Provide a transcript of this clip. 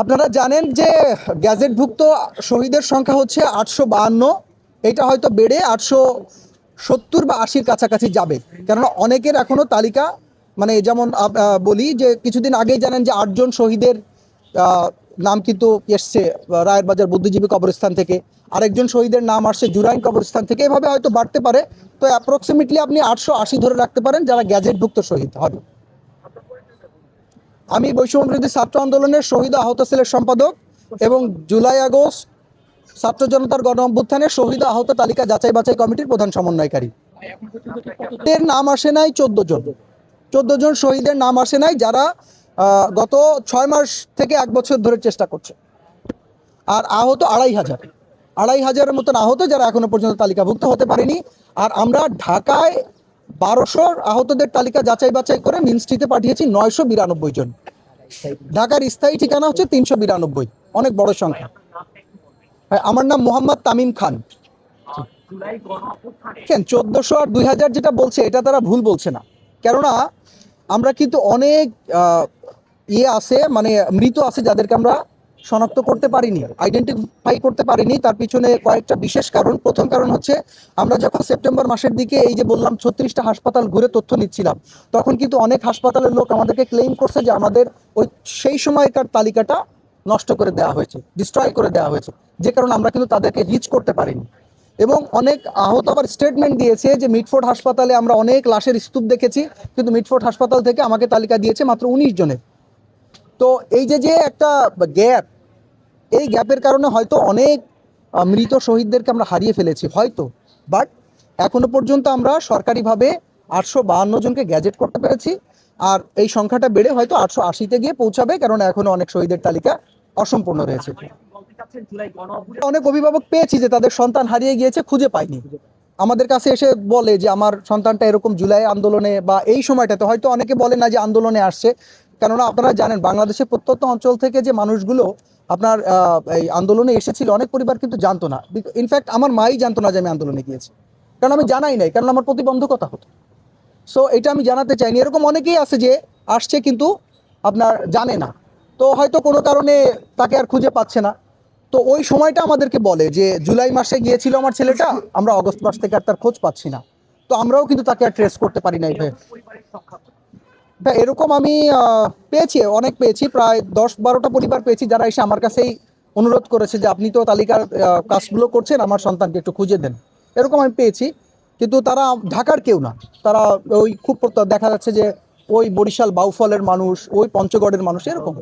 আপনারা জানেন যে গ্যাজেটভুক্ত শহীদের সংখ্যা হচ্ছে 852। এটা হয়তো বেড়ে 870 বা 80-র কাছাকাছি যাবে, কেননা অনেকের এখনো তালিকা মানে যেমন বলি যে কিছুদিন আগেই জানেন যে 8 জন শহীদের নাম কিন্তু এসছে রায়ের বাজার বুদ্ধিজীবী কবরস্থান থেকে, আরেকজন শহীদের নাম আসছে জুরাইন কবরস্থান থেকে। এভাবে হয়তো বাড়তে পারে। তো অ্যাপ্রক্সিমেটলি আপনি 880 ধরে রাখতে পারেন যারা গ্যাজেটভুক্ত শহীদ হবে। আমি বৈষম্যবিরোধী ছাত্র আন্দোলনের শহীদ আহত সেলের সম্পাদক এবং জুলাই আগস্ট ছাত্র জনতার গণ অভ্যুত্থানের শহীদ আহত তালিকা যাচাই বাছাই কমিটির প্রধান সমন্বয়কারী। এর নাম আসে নাই 14 জন শহীদের নাম আসে নাই, যারা গত 6 মাস থেকে 1 বছর ধরে চেষ্টা করছে। আর আহত 2,500 মতন আহত, যারা এখনো পর্যন্ত তালিকাভুক্ত হতে পারেনি। আর আমরা ঢাকায় 1200 আহতদের তালিকা যাচাই বাছাই করে মিনস্ট্রিতে পাঠিয়েছি 992 জন। ঢাকার স্থায়ী ঠিকানা হচ্ছে 392, অনেক বড় সংখ্যা। আমার নাম মোহাম্মদ তামিম খান। 1400 আর 2000 যেটা বলছে এটা তারা ভুল বলছে না, কেননা আমরা কিন্তু অনেক আছে, মানে মৃত আছে যাদেরকে আমরা শনাক্ত করতে পারিনি, আইডেন্টিফাই করতে পারিনি। তার পিছনে কয়েকটা বিশেষ কারণ। প্রথম কারণ হচ্ছে আমরা যখন সেপ্টেম্বর মাসের দিকে এই যে বললাম 36টা হাসপাতাল ঘুরে তথ্য নিচ্ছিলাম, তখন কিন্তু অনেক হাসপাতালের লোক আমাদেরকে ক্লেম করছে যে আমাদের ওই সেই সময়কার তালিকাটা নষ্ট করে দেওয়া হয়েছে, ডিস্ট্রয় করে দেওয়া হয়েছে, যে কারণে আমরা কিন্তু তাদেরকে রিচ করতে পারিনি। এবং অনেক আহত আবার স্টেটমেন্ট দিয়েছে যে মিটফোর্ড হাসপাতালে আমরা অনেক লাশের স্তূপ দেখেছি, কিন্তু মিটফোর্ড হাসপাতাল থেকে আমাকে তালিকা দিয়েছে মাত্র 19 জনের। তো এই যে একটা গ্যাপ, এই গ্যাপের কারণে হয়তো অনেক মৃত শহীদদেরকে আমরা হারিয়ে ফেলেছি হয়তো, বাট এখনো পর্যন্ত আমরা সরকারিভাবে 852 জনকে গ্যাজেট করতে পেরেছি। আর এই সংখ্যাটা বেড়ে হয়তো 880-তে গিয়ে পৌঁছাবে, কারণ এখনো অনেক শহীদের তালিকা অসম্পূর্ণ রয়েছে। অনেক অভিভাবক পেয়েছি যে তাদের সন্তান হারিয়ে গিয়েছে, খুঁজে পায়নি, আমাদের কাছে এসে বলে যে আমার সন্তানটা এরকম জুলাই আন্দোলনে বা এই সময়টাতে, হয়তো অনেকে বলে না যে আন্দোলনে আসছে, কেননা আপনারা জানেন বাংলাদেশের প্রত্যন্ত অঞ্চল থেকে যে মানুষগুলো আপনার এই আন্দোলনে এসেছিল, অনেক পরিবার কিন্তু জানতো না। ইনফ্যাক্ট আমার মাই জানতো না যে আমি আন্দোলনে গিয়েছি, কারণ আমি জানাই নাই, কারণ আমার প্রতিবন্ধকতা হতো। সো এটা আমি জানাতে চাইনি। এরকম অনেকেই আছে যে আসছে কিন্তু আপনার জানে না, তো হয়তো কোনো কারণে তাকে আর খুঁজে পাচ্ছে না। তো ওই সময়টা আমাদেরকে বলে যে জুলাই মাসে গিয়েছিল আমার ছেলেটা, আমরা অগস্ট মাস থেকে আর তার খোঁজ পাচ্ছি না, তো আমরাও কিন্তু তাকে আর ট্রেস করতে পারি নাই। এরকম আমি পেয়েছি, অনেক পেয়েছি, প্রায় 10-12টা পরিবার পেয়েছি যারা এসে আমার কাছেই অনুরোধ করেছে যে আপনি তো তালিকার কাজগুলো করছেন, আমার সন্তানকে একটু খুঁজে দেন। এরকম আমি পেয়েছি, কিন্তু তারা ঢাকার কেউ না, তারা ওই খুব দেখা যাচ্ছে যে ওই বরিশাল বাউফলের মানুষ, ওই পঞ্চগড়ের মানুষ, এরকম।